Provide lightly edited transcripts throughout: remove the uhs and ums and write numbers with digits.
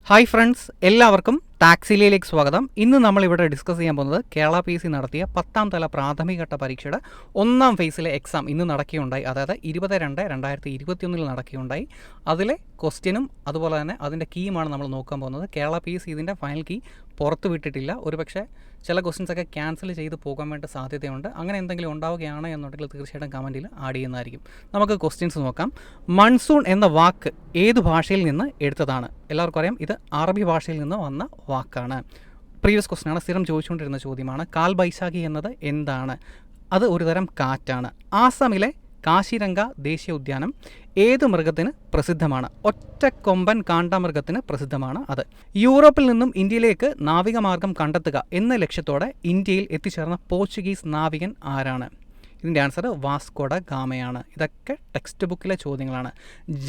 Hi friends, എല്ലാവർക്കും ടാക്സിലിയിലേക്ക് സ്വാഗതം. ഇന്ന് നമ്മളിവിടെ ഡിസ്കസ് ചെയ്യാൻ പോകുന്നത് കേരള PSC നടത്തിയ 10ാം തല പ്രാഥമികഘട്ട പരീക്ഷയുടെ 1ാം ഫേസിലെ എക്സാം ഇന്ന് നടക്കുകയുണ്ടായി. അതായത് 20/2/2021 നടക്കുകയുണ്ടായി. അതിലെ ക്വസ്റ്റ്യനും അതുപോലെ തന്നെ അതിൻ്റെ കീയുമാണ് നമ്മൾ നോക്കാൻ പോകുന്നത്. കേരള PSC ഇതിൻ്റെ ഫൈനൽ കീ പുറത്ത് വിട്ടിട്ടില്ല. ഒരുപക്ഷെ ചില ക്വസ്റ്റ്യൻസൊക്കെ ക്യാൻസൽ ചെയ്ത് പോകാൻ വേണ്ടി സാധ്യതയുണ്ട്. അങ്ങനെ എന്തെങ്കിലും ഉണ്ടാവുകയാണ് എന്നുണ്ടെങ്കിൽ തീർച്ചയായിട്ടും കമൻറ്റിൽ ആഡ് ചെയ്യുന്നതായിരിക്കും. നമുക്ക് ക്വസ്റ്റ്യൻസ് നോക്കാം. മൺസൂൺ എന്ന വാക്ക് ഏത് ഭാഷയിൽ നിന്ന് എടുത്തതാണ്? എല്ലാവർക്കും അറിയാം, ഇത് അറബി ഭാഷയിൽ നിന്ന് വന്ന വാക്കാണ്. പ്രീവിയസ് ക്വസ്റ്റ്യനാണ്, സ്ഥിരം ചോദിച്ചുകൊണ്ടിരുന്ന ചോദ്യമാണ്. കാൽ ബൈശാഖി എന്നത് എന്താണ്? അത് ഒരു തരം കാറ്റാണ്. ആസാമിലെ കാശിരംഗ ദേശീയ ഉദ്യാനം ഏത് മൃഗത്തിന് പ്രസിദ്ധമാണ്? ഒറ്റക്കൊമ്പൻ കാണ്ടാമൃഗത്തിന് പ്രസിദ്ധമാണ് അത്. യൂറോപ്പിൽ നിന്നും ഇന്ത്യയിലേക്ക് നാവികമാർഗം കണ്ടെത്തുക എന്ന ലക്ഷ്യത്തോടെ ഇന്ത്യയിൽ എത്തിച്ചേർന്ന പോർച്ചുഗീസ് നാവികൻ ആരാണ്? ഇതിൻ്റെ ആൻസർ വാസ്കോ ഡ ഗാമയാണ്. ഇതൊക്കെ ടെക്സ്റ്റ് ബുക്കിലെ ചോദ്യങ്ങളാണ്.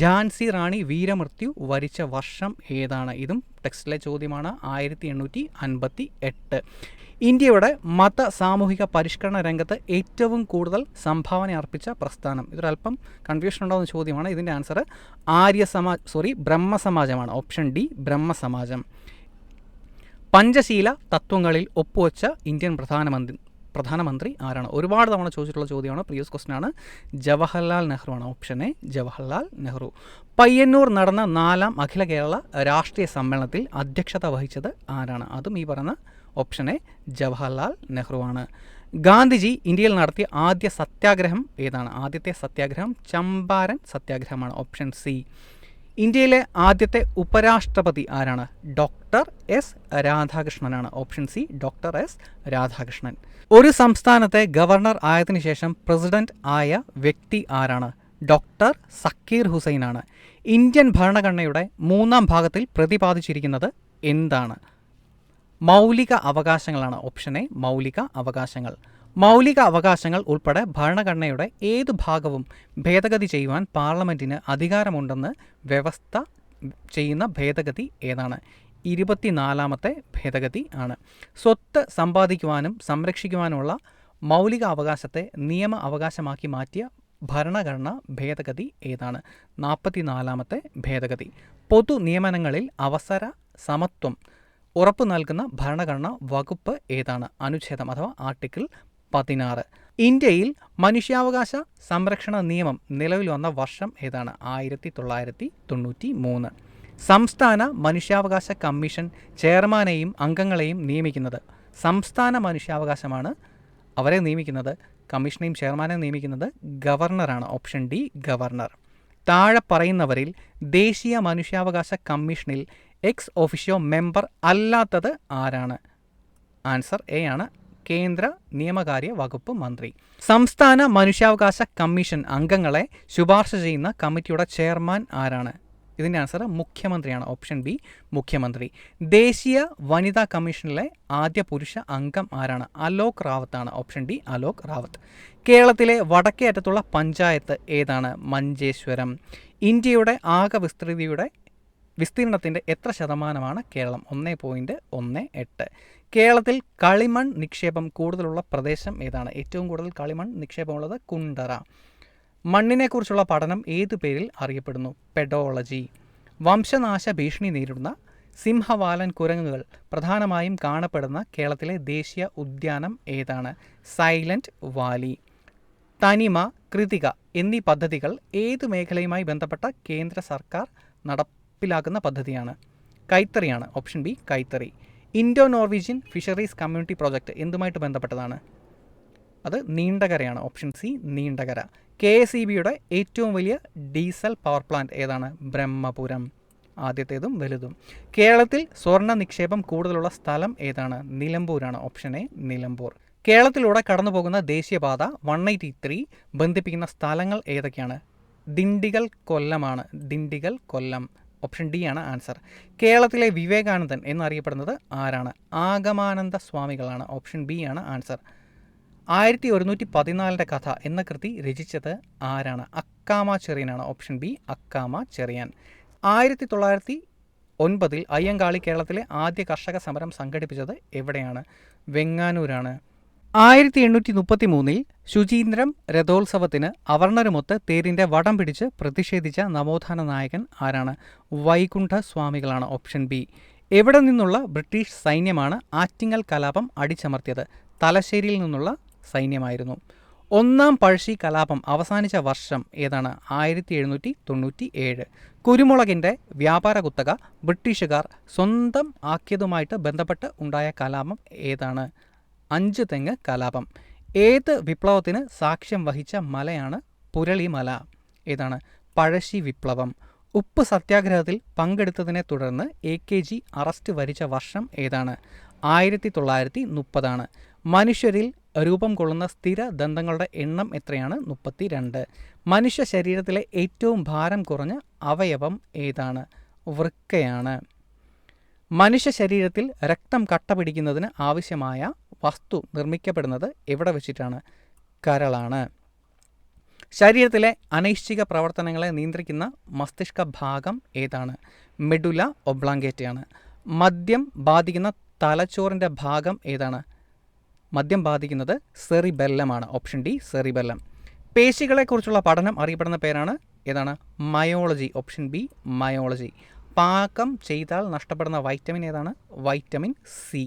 ഝാൻസി റാണി വീരമൃത്യു വരിച്ച വർഷം ഏതാണ്? ഇതും ടെക്സ്റ്റിലെ ചോദ്യമാണ്. 1858. ഇന്ത്യയുടെ മത സാമൂഹിക പരിഷ്കരണ രംഗത്ത് ഏറ്റവും കൂടുതൽ സംഭാവന അർപ്പിച്ച പ്രസ്ഥാനം? ഇതൊരല്പം കൺഫ്യൂഷൻ ഉണ്ടാകുന്ന ചോദ്യമാണ്. ഇതിൻ്റെ ആൻസർ ബ്രഹ്മസമാജമാണ്. ഓപ്ഷൻ ഡി, ബ്രഹ്മസമാജം. പഞ്ചശീല തത്വങ്ങളിൽ ഒപ്പുവെച്ച ഇന്ത്യൻ പ്രധാനമന്ത്രി ആരാണ്? ഒരുപാട് തവണ ചോദിച്ചിട്ടുള്ള ചോദ്യമാണ്. പ്രീവിയസ് ക്വസ്റ്റ്യനാണ്. ജവഹർലാൽ നെഹ്റു ആണ്. Option A, Jawaharlal Nehru. പയ്യന്നൂർ നടന്ന 4ാം അഖില കേരള രാഷ്ട്രീയ സമ്മേളനത്തിൽ അധ്യക്ഷത വഹിച്ചത് ആരാണ്? അതും ഈ പറഞ്ഞ ഓപ്ഷൻ എ, ജവഹർലാൽ നെഹ്റു ആണ്. ഗാന്ധിജി ഇന്ത്യയിൽ നടത്തിയ ആദ്യ സത്യാഗ്രഹം ഏതാണ്? ആദ്യത്തെ സത്യാഗ്രഹം ചമ്പാരൻ സത്യാഗ്രഹമാണ്. Option C. ഇന്ത്യയിലെ ആദ്യത്തെ ഉപരാഷ്ട്രപതി ആരാണ്? ഡോക്ടർ എസ് രാധാകൃഷ്ണനാണ്. Option C, doctor S Radhakrishnan. ഒരു സംസ്ഥാനത്തെ ഗവർണർ ആയതിനു ശേഷം പ്രസിഡന്റ് ആയ വ്യക്തി ആരാണ്? ഡോക്ടർ സക്കീർ ഹുസൈനാണ്. ഇന്ത്യൻ ഭരണഘടനയുടെ 3ാം ഭാഗത്തിൽ പ്രതിപാദിച്ചിരിക്കുന്നത് എന്താണ്? മൗലിക അവകാശങ്ങളാണ്. ഓപ്ഷൻ എ, മൗലിക അവകാശങ്ങൾ. മൗലിക അവകാശങ്ങൾ ഉൾപ്പെടെ ഭരണഘടനയുടെ ഏത് ഭാഗവും ഭേദഗതി ചെയ്യുവാൻ പാർലമെൻറ്റിന് അധികാരമുണ്ടെന്ന് വ്യവസ്ഥ ചെയ്യുന്ന ഭേദഗതി ഏതാണ്? 24ാമത്തെ ഭേദഗതി ആണ്. സ്വത്ത് സമ്പാദിക്കുവാനും സംരക്ഷിക്കുവാനുമുള്ള മൗലിക അവകാശത്തെ നിയമ അവകാശമാക്കി മാറ്റിയ ഭരണഘടന ഭേദഗതി ഏതാണ്? 44ാമത്തെ ഭേദഗതി. പൊതു നിയമനങ്ങളിൽ അവസര സമത്വം ഉറപ്പു നൽകുന്ന ഭരണഘടന വകുപ്പ് ഏതാണ്? അനുച്ഛേദം അഥവാ ആർട്ടിക്കിൾ 16. ഇന്ത്യയിൽ മനുഷ്യാവകാശ സംരക്ഷണ നിയമം നിലവിൽ വന്ന വർഷം ഏതാണ്? 1993. സംസ്ഥാന മനുഷ്യാവകാശ കമ്മീഷൻ ചെയർമാനെയും അംഗങ്ങളെയും നിയമിക്കുന്നത് സംസ്ഥാന മനുഷ്യാവകാശമാണ്. അവരെ നിയമിക്കുന്നത്, കമ്മീഷനെയും ചെയർമാനെയും നിയമിക്കുന്നത് ഗവർണറാണ്. Option D, governor. താഴെ പറയുന്നവരിൽ ദേശീയ മനുഷ്യാവകാശ കമ്മീഷനിൽ എക്സ് ഒഫീഷ്യോ മെമ്പർ അല്ലാത്തത് ആരാണ്? ആൻസർ എ ആണ്, കേന്ദ്ര നിയമകാര്യ വകുപ്പ് മന്ത്രി. സംസ്ഥാന മനുഷ്യാവകാശ കമ്മീഷൻ അംഗങ്ങളെ ശുപാർശ ചെയ്യുന്ന കമ്മിറ്റിയുടെ ചെയർമാൻ ആരാണ്? ഇതിൻ്റെ ആൻസർ മുഖ്യമന്ത്രിയാണ്. ഓപ്ഷൻ ബി, മുഖ്യമന്ത്രി. ദേശീയ വനിതാ കമ്മീഷനിലെ ആദ്യ പുരുഷ അംഗം ആരാണ്? അലോക് റാവത്താണ്. Option D, Alok Rawat. കേരളത്തിലെ വടക്കേ അറ്റത്തുള്ള പഞ്ചായത്ത് ഏതാണ്? മഞ്ചേശ്വരം. ഇന്ത്യയുടെ ആകെ വിസ്തീർണത്തിൻ്റെ എത്ര ശതമാനമാണ് കേരളം? 1.18. കേരളത്തിൽ കളിമൺ നിക്ഷേപം കൂടുതലുള്ള പ്രദേശം ഏതാണ്? ഏറ്റവും കൂടുതൽ കളിമൺ നിക്ഷേപമുള്ളത് കുണ്ടറ. മണ്ണിനെക്കുറിച്ചുള്ള പഠനം ഏതു പേരിൽ അറിയപ്പെടുന്നു? പെഡോളജി. വംശനാശ ഭീഷണി നേരിടുന്ന സിംഹവാലൻ കുരങ്ങുകൾ പ്രധാനമായും കാണപ്പെടുന്ന കേരളത്തിലെ ദേശീയ ഉദ്യാനം ഏതാണ്? Silent Valley. തനിമ, കൃതിക എന്നീ പദ്ധതികൾ ഏതു മേഖലയുമായി ബന്ധപ്പെട്ട കേന്ദ്ര സർക്കാർ നടപ്പിലാക്കുന്ന പദ്ധതിയാണ്? കൈത്തറിയാണ്. ഓപ്ഷൻ ബി, കൈത്തറി. Indo Norwegian fisheries community project എന്തുമായിട്ട് ബന്ധപ്പെട്ടതാണ്? അത് നീണ്ടകരയാണ്. Option C, Neendakara. KSEBയുടെ ഏറ്റവും വലിയ ഡീസൽ പവർ പ്ലാന്റ് ഏതാണ്? ബ്രഹ്മപുരം. ആദ്യത്തേതും വലുതും. കേരളത്തിൽ സ്വർണ്ണ നിക്ഷേപം കൂടുതലുള്ള സ്ഥലം ഏതാണ്? നിലമ്പൂരാണ്. Option A, Nilambur. കേരളത്തിലൂടെ കടന്നുപോകുന്ന ദേശീയപാത 183 ബന്ധിപ്പിക്കുന്ന സ്ഥലങ്ങൾ ഏതൊക്കെയാണ്? ദിണ്ടിഗൽ കൊല്ലമാണ്. ദിണ്ടിഗൽ കൊല്ലം. ഓപ്ഷൻ ഡി ആണ് ആൻസർ. കേരളത്തിലെ വിവേകാനന്ദൻ എന്നറിയപ്പെടുന്നത് ആരാണ്? ആഗമാനന്ദ സ്വാമികളാണ്. ഓപ്ഷൻ ബി ആണ് ആൻസർ. 1114 കഥ എന്ന കൃതി രചിച്ചത് ആരാണ്? അക്കാമ ചെറിയനാണ്. Option B, Akkamma Cheriyan. 1909 അയ്യങ്കാളി കേരളത്തിലെ ആദ്യ കർഷക സമരം സംഘടിപ്പിച്ചത് എവിടെയാണ്? വെങ്ങാനൂരാണ്. 1833 ശുചീന്ദ്രം രഥോത്സവത്തിന് അവർണരുമൊത്ത് തേരിൻ്റെ വടം പിടിച്ച് പ്രതിഷേധിച്ച നവോത്ഥാന നായകൻ ആരാണ്? വൈകുണ്ഠ സ്വാമികളാണ്. Option B. എവിടെ നിന്നുള്ള ബ്രിട്ടീഷ് സൈന്യമാണ് ആറ്റിങ്ങൽ കലാപം അടിച്ചമർത്തിയത്? തലശ്ശേരിയിൽ നിന്നുള്ള സൈന്യമായിരുന്നു. ഒന്നാം പഴശ്ശി കലാപം അവസാനിച്ച വർഷം ഏതാണ്? 1797. കുരുമുളകിൻ്റെ വ്യാപാര കുത്തക ബ്രിട്ടീഷുകാർ സ്വന്തം ആക്കിയതുമായിട്ട് ബന്ധപ്പെട്ട് ഉണ്ടായ കലാപം ഏതാണ്? 5 തെങ്ങ് കലാപം. ഏത് വിപ്ലവത്തിന് സാക്ഷ്യം വഹിച്ച മലയാണ് പുരളിമല? ഏതാണ്? പഴശ്ശി വിപ്ലവം. ഉപ്പ് സത്യാഗ്രഹത്തിൽ പങ്കെടുത്തതിനെ തുടർന്ന് AKG അറസ്റ്റ് വരിച്ച വർഷം ഏതാണ്? 1930. മനുഷ്യരിൽ രൂപം കൊള്ളുന്ന സ്ഥിര ദന്തങ്ങളുടെ എണ്ണം എത്രയാണ്? 32. മനുഷ്യ ശരീരത്തിലെ ഏറ്റവും ഭാരം കുറഞ്ഞ അവയവം ഏതാണ്? വൃക്കയാണ്. മനുഷ്യ ശരീരത്തിൽ രക്തം കട്ട പിടിക്കുന്നതിന് ആവശ്യമായ വസ്തു നിർമ്മിക്കപ്പെടുന്നത് എവിടെ വെച്ചിട്ടാണ്? കരളാണ്. ശരീരത്തിലെ അനൈച്ഛിക പ്രവർത്തനങ്ങളെ നിയന്ത്രിക്കുന്ന മസ്തിഷ്ക ഭാഗം ഏതാണ്? മെഡുല ഒബ്ലാങ്കേറ്റയാണ്. മദ്യം ബാധിക്കുന്ന തലച്ചോറിൻ്റെ ഭാഗം ഏതാണ്? മദ്യം ബാധിക്കുന്നത് സെറിബെല്ലമാണ്. Option D cerebellum. പേശികളെക്കുറിച്ചുള്ള പഠനം അറിയപ്പെടുന്ന പേരാണ് ഏതാണ്? മയോളജി. Option B myology. പാകം ചെയ്താൽ നഷ്ടപ്പെടുന്ന വൈറ്റമിൻ ഏതാണ്? Vitamin C.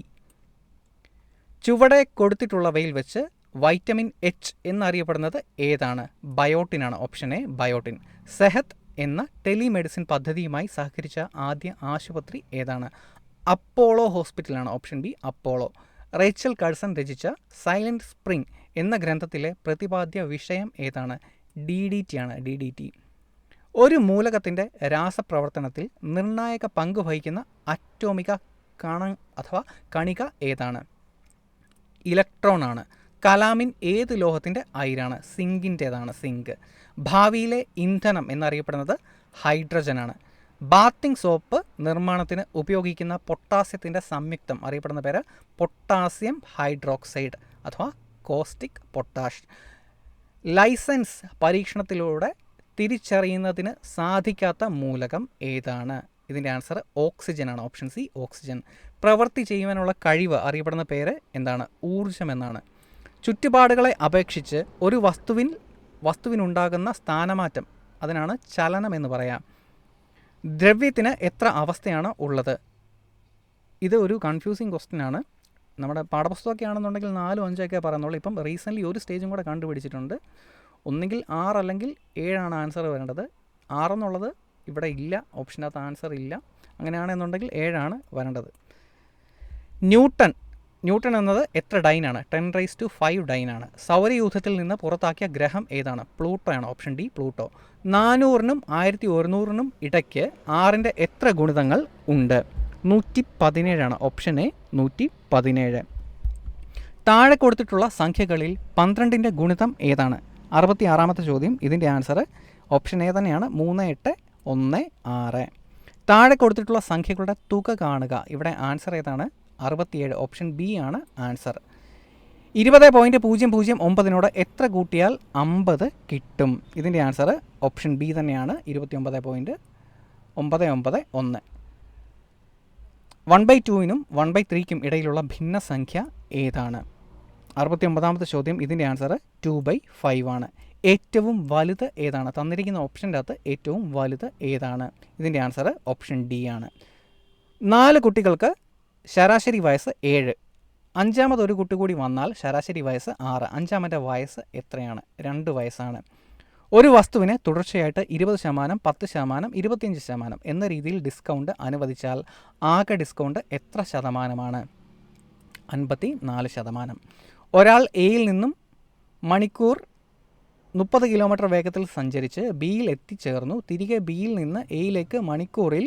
ചുവടെ കൊടുത്തിട്ടുള്ളവയിൽ വെച്ച് വൈറ്റമിൻ H എന്നറിയപ്പെടുന്നത് ഏതാണ്? ബയോട്ടിനാണ്. Option A biotin. സെഹത്ത് എന്ന ടെലിമെഡിസിൻ പദ്ധതിയുമായി സഹകരിച്ച ആദ്യ ആശുപത്രി ഏതാണ്? അപ്പോളോ ഹോസ്പിറ്റലാണ്. Option B Apollo. Rachel Carson രചിച്ച സൈലന്റ് സ്പ്രിംഗ് എന്ന ഗ്രന്ഥത്തിലെ പ്രതിപാദ്യ വിഷയം ഏതാണ്? DDT ആണ്. DDT. ഒരു മൂലകത്തിൻ്റെ രാസപ്രവർത്തനത്തിൽ നിർണായക പങ്ക് വഹിക്കുന്ന അറ്റോമിക കണിക ഏതാണ്? ഇലക്ട്രോൺ ആണ്. കലാമിൻ ഏത് ലോഹത്തിൻ്റെ അയിരാണ്? സിങ്കിൻ്റേതാണ്. സിങ്ക്. ഭാവിയിലെ ഇന്ധനം എന്നറിയപ്പെടുന്നത് ഹൈഡ്രജനാണ്. ബാത്തിങ് സോപ്പ് നിർമ്മാണത്തിന് ഉപയോഗിക്കുന്ന പൊട്ടാസ്യത്തിൻ്റെ സംയുക്തം അറിയപ്പെടുന്ന പേര് പൊട്ടാസ്യം ഹൈഡ്രോക്സൈഡ് അഥവാ കോസ്റ്റിക് പൊട്ടാഷ്. ലൈസൻസ് പരീക്ഷണത്തിലൂടെ തിരിച്ചറിയുന്നതിന് സാധിക്കാത്ത മൂലകം ഏതാണ്? ഇതിൻ്റെ ആൻസർ ഓക്സിജനാണ്. Option C oxygen. പ്രവൃത്തി ചെയ്യുവാനുള്ള കഴിവ് അറിയപ്പെടുന്ന പേര് എന്താണ്? ഊർജം എന്നാണ്. ചുറ്റുപാടുകളെ അപേക്ഷിച്ച് ഒരു വസ്തുവിനുണ്ടാകുന്ന സ്ഥാനമാറ്റം അതിനാണ് ചലനം എന്ന് പറയാം. ദ്രവ്യത്തിന് എത്ര അവസ്ഥയാണ് ഉള്ളത്? ഇത് ഒരു കൺഫ്യൂസിങ് ക്വസ്റ്റ്യൻ ആണ്. നമ്മുടെ പാഠപുസ്തകമൊക്കെ ആണെന്നുണ്ടെങ്കിൽ 4, 5 ഒക്കെ പറയുന്നുള്ളൂ. ഇപ്പം റീസെൻ്റ്ലി ഒരു സ്റ്റേജും കൂടെ കണ്ടുപിടിച്ചിട്ടുണ്ട്. ഒന്നുകിൽ 6 അല്ലെങ്കിൽ 7 ആൻസർ വരേണ്ടത്. 6 എന്നുള്ളത് ഇവിടെ ഇല്ല, ഓപ്ഷനകത്ത് ആൻസർ ഇല്ല. അങ്ങനെയാണെന്നുണ്ടെങ്കിൽ 7 വരേണ്ടത്. ന്യൂട്ടൺ എന്നത് എത്ര ഡൈനാണ്? 10⁵5 ഡൈനാണ്. സൗരയൂഥത്തിൽ നിന്ന് പുറത്താക്കിയ ഗ്രഹം ഏതാണ്? പ്ലൂട്ടോ ആണ്. Option D Pluto. 400-നും 1100-നും ഇടയ്ക്ക് 6ൻ്റെ എത്ര ഗുണിതങ്ങൾ ഉണ്ട്? 117 ഓപ്ഷൻ എ 117. താഴെ കൊടുത്തിട്ടുള്ള സംഖ്യകളിൽ 12ൻ്റെ ഗുണിതം ഏതാണ്? 66-ാമത്തെ ചോദ്യം. ഇതിൻ്റെ ആൻസർ ഓപ്ഷൻ എ തന്നെയാണ്, 3816. താഴെ കൊടുത്തിട്ടുള്ള സംഖ്യകളുടെ തുക കാണുക. ഇവിടെ ആൻസർ ഏതാണ്? 67. ഓപ്ഷൻ ബി ആണ് ആൻസർ. 20.009 എത്ര കൂട്ടിയാൽ 50 കിട്ടും? ഇതിൻ്റെ ആൻസർ ഓപ്ഷൻ ബി തന്നെയാണ്, 29.991. 1/2-നും 1/3-ക്കും ഇടയിലുള്ള ഭിന്നസംഖ്യ ഏതാണ്? 69-ാമത്തെ ചോദ്യം. ഇതിൻ്റെ ആൻസർ 2/5 ആണ്. ഏറ്റവും വലുത് ഏതാണ്? തന്നിരിക്കുന്ന ഓപ്ഷൻ്റെ അകത്ത് ഏറ്റവും വലുത് ഏതാണ്? ഇതിൻ്റെ ആൻസർ ഓപ്ഷൻ ഡി ആണ്. 4 കുട്ടികൾക്ക് ശരാശരി വയസ്സ് 7. 5ാമതൊരു കുട്ടി കൂടി വന്നാൽ ശരാശരി വയസ്സ് 6. 5ാമത്തെ വയസ്സ് എത്രയാണ്? 2 വയസ്സാണ്. ഒരു വസ്തുവിനെ തുടർച്ചയായിട്ട് 20%, 10%, 25% എന്ന രീതിയിൽ ഡിസ്കൗണ്ട് അനുവദിച്ചാൽ ആകെ ഡിസ്കൗണ്ട് എത്ര ശതമാനമാണ്? 54%. ഒരാൾ എയിൽ നിന്നും മണിക്കൂർ 30 കിലോമീറ്റർ വേഗത്തിൽ സഞ്ചരിച്ച് ബിയിൽ എത്തിച്ചേർന്നു. തിരികെ ബിയിൽ നിന്ന് എയിലേക്ക് മണിക്കൂറിൽ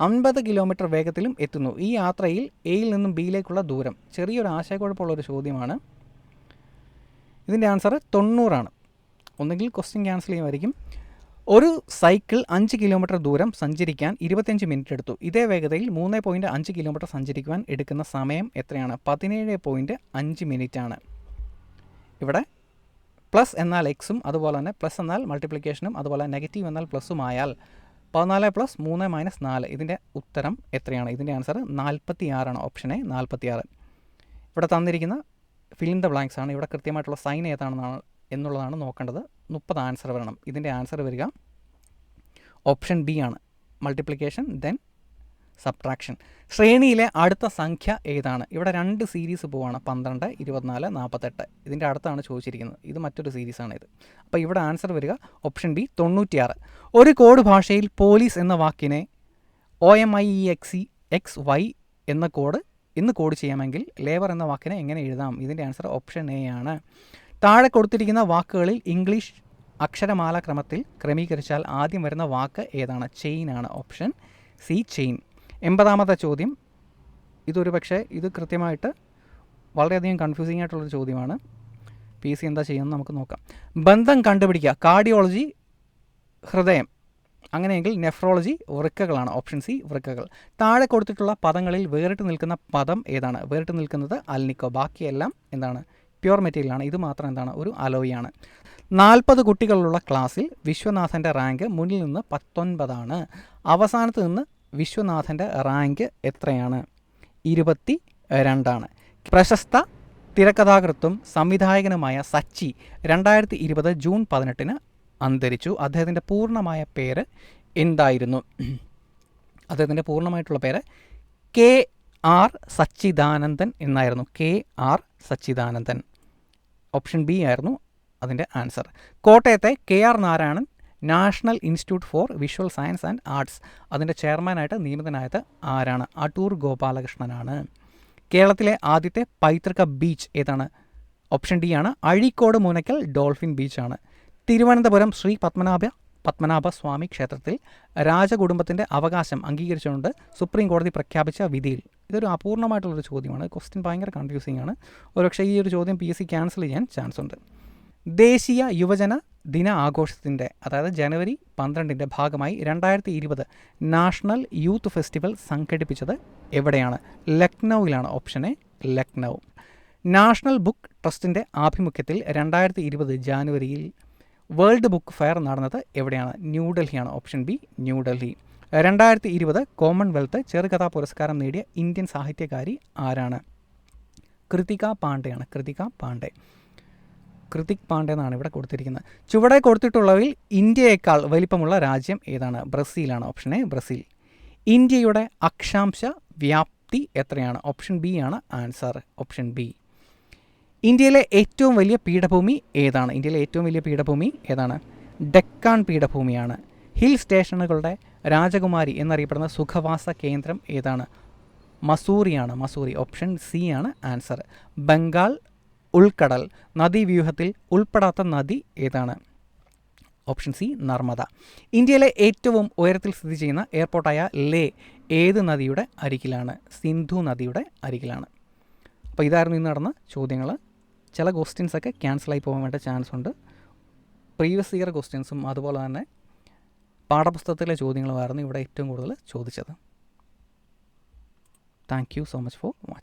50 കിലോമീറ്റർ വേഗത്തിലും എത്തുന്നു. ഈ യാത്രയിൽ എയിൽ നിന്നും ബിയിലേക്കുള്ള ദൂരം. ചെറിയൊരു ആശയക്കുഴപ്പമുള്ളൊരു ചോദ്യമാണ്. ഇതിൻ്റെ ആൻസർ 90 ഒന്നുകിൽ ക്വസ്റ്റ്യൻ ക്യാൻസൽ ചെയ്യുമായിരിക്കും. ഒരു സൈക്കിൾ 5 കിലോമീറ്റർ ദൂരം സഞ്ചരിക്കാൻ 25 മിനിറ്റ് എടുത്തു. ഇതേ വേഗതയിൽ 3.5 കിലോമീറ്റർ സഞ്ചരിക്കുവാൻ എടുക്കുന്ന സമയം എത്രയാണ്? 17.5 മിനിറ്റാണ്. ഇവിടെ പ്ലസ് എന്നാൽ എക്സും അതുപോലെ തന്നെ പ്ലസ് എന്നാൽ മൾട്ടിപ്ലിക്കേഷനും അതുപോലെ നെഗറ്റീവ് എന്നാൽ പ്ലസ്സുമായാൽ 14 + 3 - 4 ഇതിൻ്റെ ഉത്തരം എത്രയാണ്? ഇതിൻ്റെ ആൻസർ 46 ഓപ്ഷൻ എ 46. ഇവിടെ തന്നിരിക്കുന്ന ഫിൽ ഇൻ ദ ബ്ലാങ്ക്സ് ആണ്. ഇവിടെ കൃത്യമായിട്ടുള്ള സൈൻ ഏതാണെന്നാണ് എന്നുള്ളതാണ് നോക്കേണ്ടത്. 30 ആൻസർ വരണം. ഇതിൻ്റെ ആൻസർ വരിക ഓപ്ഷൻ ബി ആണ്, മൾട്ടിപ്ലിക്കേഷൻ ദെൻ സബ്ട്രാക്ഷൻ. ശ്രേണിയിലെ അടുത്ത സംഖ്യ ഏതാണ്? ഇവിടെ 2 സീരീസ് പോവാണ്, 12, 24, 48. ഇതിൻ്റെ അടുത്താണ് ചോദിച്ചിരിക്കുന്നത്. ഇത് മറ്റൊരു സീരീസാണ് ഇത്. അപ്പോൾ ഇവിടെ ആൻസർ വരിക ഓപ്ഷൻ ബി 96. ഒരു കോഡ് ഭാഷയിൽ പോലീസ് എന്ന വാക്കിനെ OMIEXY എന്ന കോഡ് കോഡ് ചെയ്യാമെങ്കിൽ ലേബർ എന്ന വാക്കിനെ എങ്ങനെ എഴുതാം? ഇതിൻ്റെ ആൻസർ ഓപ്ഷൻ എ ആണ്. താഴെ കൊടുത്തിരിക്കുന്ന വാക്കുകളിൽ ഇംഗ്ലീഷ് അക്ഷരമാല ക്രമത്തിൽ ക്രമീകരിച്ചാൽ ആദ്യം വരുന്ന വാക്ക് ഏതാണ്? ചെയിൻ ആണ്, ഓപ്ഷൻ സി ചെയിൻ. 80ാമത്തെ ചോദ്യം. ഇതൊരു പക്ഷേ ഇത് കൃത്യമായിട്ട് വളരെയധികം കൺഫ്യൂസിംഗ് ആയിട്ടുള്ളൊരു ചോദ്യമാണ്. PC എന്താ ചെയ്യുന്നത് നമുക്ക് നോക്കാം. ബന്ധം കണ്ടുപിടിക്കുക. കാർഡിയോളജി ഹൃദയം, അങ്ങനെയെങ്കിൽ നെഫ്രോളജി വൃക്കകളാണ്, ഓപ്ഷൻ സി വൃക്കകൾ. താഴെ കൊടുത്തിട്ടുള്ള പദങ്ങളിൽ വേറിട്ട് നിൽക്കുന്ന പദം ഏതാണ്? വേറിട്ട് നിൽക്കുന്നത് അൽനിക്കോ. ബാക്കിയെല്ലാം എന്താണ്? പ്യുവർ മെറ്റീരിയലാണ്. ഇത് മാത്രം എന്താണ്? ഒരു അലോയിയാണ്. 40 കുട്ടികളുള്ള ക്ലാസ്സിൽ വിശ്വനാഥൻ്റെ റാങ്ക് മുന്നിൽ നിന്ന് 19 അവസാനത്ത് നിന്ന് വിശ്വനാഥൻ്റെ റാങ്ക് എത്രയാണ്? 22. പ്രശസ്ത തിരക്കഥാകൃത്തും സംവിധായകനുമായ സച്ചി 2020 ജൂൺ 18 അന്തരിച്ചു. അദ്ദേഹത്തിൻ്റെ പൂർണ്ണമായ പേര് എന്തായിരുന്നു? അദ്ദേഹത്തിൻ്റെ പൂർണ്ണമായിട്ടുള്ള പേര് KR സച്ചിദാനന്ദൻ എന്നായിരുന്നു. KR സച്ചിദാനന്ദൻ. ഓപ്ഷൻ ബി ആയിരുന്നു അതിൻ്റെ ആൻസർ. കോട്ടയത്തെ KR Narayanan national institute four visual science and arts അതിൻ്റെ ചെയർമാനായിട്ട് നിയമിതനായത് ആരാണ്? അടൂർ ഗോപാലകൃഷ്ണനാണ്. കേരളത്തിലെ ആദ്യത്തെ പൈതൃക ബീച്ച് ഏതാണ്? ഓപ്ഷൻ ഡി ആണ്, അഴീക്കോട് മുനക്കൽ ഡോൾഫിൻ ബീച്ചാണ്. തിരുവനന്തപുരം ശ്രീ പത്മനാഭ സ്വാമി ക്ഷേത്രത്തിൽ രാജകുടുംബത്തിൻ്റെ അവകാശം അംഗീകരിച്ചുകൊണ്ട് സുപ്രീം കോടതി പ്രഖ്യാപിച്ച വിധിയിൽ. ഇതൊരു അപൂർണമായിട്ടുള്ളൊരു ചോദ്യമാണ്. ക്വസ്റ്റ്യൻ ഭയങ്കര കൺഫ്യൂസിംഗ് ആണ്. ഒരുപക്ഷെ ഈ ഒരു ചോദ്യം PC ക്യാൻസൽ ചെയ്യാൻ ചാൻസ് ഉണ്ട്. ദേശീയ യുവജന ദിന ആഘോഷത്തിൻ്റെ, അതായത് ജനുവരി 12 ഭാഗമായി 2020 നാഷണൽ യൂത്ത് ഫെസ്റ്റിവൽ സംഘടിപ്പിച്ചത് എവിടെയാണ്? ലക്നൌവിലാണ്, option A Lucknow. National book ട്രസ്റ്റിൻ്റെ ആഭിമുഖ്യത്തിൽ 2020 ജാനുവരിയിൽ വേൾഡ് ബുക്ക് ഫെയർ നടന്നത് എവിടെയാണ്? ന്യൂഡൽഹിയാണ്, ഓപ്ഷൻ ബി ന്യൂഡൽഹി. 2020 കോമൺവെൽത്ത് ചെറുകഥാ പുരസ്കാരം നേടിയ ഇന്ത്യൻ സാഹിത്യകാരി ആരാണ്? കൃതിക പാണ്ഡെയാണ്. കൃതിക് പാണ്ഡെ എന്നാണ് ഇവിടെ കൊടുത്തിരിക്കുന്നത്. ചുവടെ കൊടുത്തിട്ടുള്ളവയിൽ ഇന്ത്യയേക്കാൾ വലിപ്പമുള്ള രാജ്യം ഏതാണ്? ബ്രസീലാണ്, ഓപ്ഷൻ എ ബ്രസീൽ. ഇന്ത്യയുടെ അക്ഷാംശ വ്യാപ്തി എത്രയാണ്? ഓപ്ഷൻ ബി ആണ് ആൻസർ, ഓപ്ഷൻ ബി. ഇന്ത്യയിലെ ഏറ്റവും വലിയ പീഠഭൂമി ഏതാണ്? ഡെക്കാൻ പീഠഭൂമിയാണ്. ഹിൽ സ്റ്റേഷനുകളുടെ രാജകുമാരി എന്നറിയപ്പെടുന്ന സുഖവാസ കേന്ദ്രം ഏതാണ്? മസൂറി, ഓപ്ഷൻ സി ആണ് ആൻസർ. ബംഗാൾ ഉൾക്കടൽ നദീവ്യൂഹത്തിൽ ഉൾപ്പെടാത്ത നദി ഏതാണ്? Option C Narmada. ഇന്ത്യയിലെ ഏറ്റവും ഉയരത്തിൽ സ്ഥിതി ചെയ്യുന്ന എയർപോർട്ടായ ലേ ഏത് നദിയുടെ അരികിലാണ്? സിന്ധു നദിയുടെ അരികിലാണ്. അപ്പോൾ ഇതായിരുന്നു ഇന്ന് നടന്ന ചോദ്യങ്ങൾ. ചില ക്വസ്റ്റ്യൻസൊക്കെ ക്യാൻസലായി പോകാൻ വേണ്ട ചാൻസ് ഉണ്ട്. പ്രീവിയസ് ഇയർ ക്വസ്റ്റ്യൻസും അതുപോലെ തന്നെ പാഠപുസ്തകത്തിലെ ചോദ്യങ്ങളുമായിരുന്നു ഇവിടെ ഏറ്റവും കൂടുതൽ ചോദിച്ചത്. Thank you so much for watching.